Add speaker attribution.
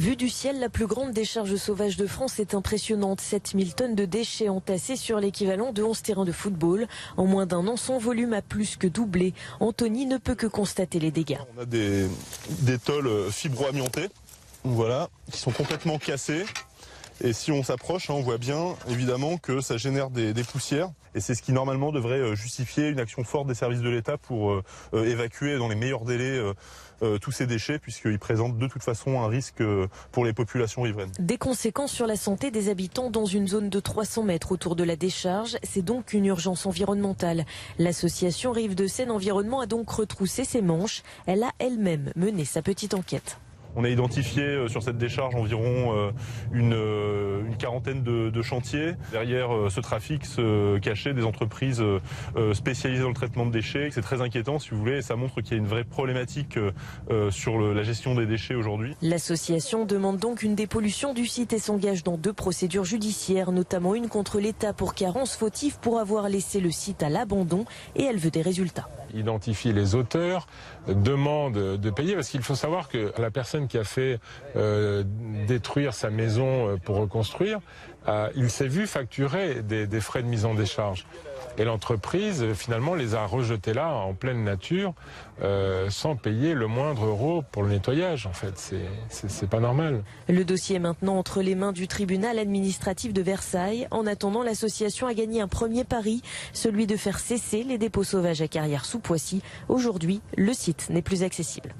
Speaker 1: Vue du ciel, la plus grande décharge sauvage de France est impressionnante. 7000 tonnes de déchets entassés sur l'équivalent de 11 terrains de football. En moins d'un an, son volume a plus que doublé. Anthony ne peut que constater les dégâts.
Speaker 2: On a des tôles fibro-amiantées, voilà, qui sont complètement cassées. Et si on s'approche, on voit bien évidemment que ça génère des poussières. Et c'est ce qui normalement devrait justifier une action forte des services de l'État pour évacuer dans les meilleurs délais tous ces déchets, puisqu'ils présentent de toute façon un risque pour les populations riveraines.
Speaker 1: Des conséquences sur la santé des habitants dans une zone de 300 mètres autour de la décharge. C'est donc une urgence environnementale. L'association Rive de Seine Environnement a donc retroussé ses manches. Elle a elle-même mené sa petite enquête.
Speaker 2: On a identifié sur cette décharge environ une quarantaine de chantiers. Derrière ce trafic se cachaient des entreprises spécialisées dans le traitement de déchets. C'est très inquiétant, si vous voulez, et ça montre qu'il y a une vraie problématique sur la gestion des déchets aujourd'hui.
Speaker 1: L'association demande donc une dépollution du site et s'engage dans 2 procédures judiciaires, notamment une contre l'État pour carence fautive pour avoir laissé le site à l'abandon, et elle veut des résultats.
Speaker 3: Identifier les auteurs, demande de payer, parce qu'il faut savoir que la personne qui a fait détruire sa maison pour reconstruire, il s'est vu facturer des frais de mise en décharge. Et l'entreprise, finalement, les a rejetés là, en pleine nature, sans payer le moindre euro pour le nettoyage. En fait, c'est pas normal.
Speaker 1: Le dossier est maintenant entre les mains du tribunal administratif de Versailles. En attendant, l'association a gagné un premier pari, celui de faire cesser les dépôts sauvages à Carrières-sous-Poissy. Aujourd'hui, le site n'est plus accessible.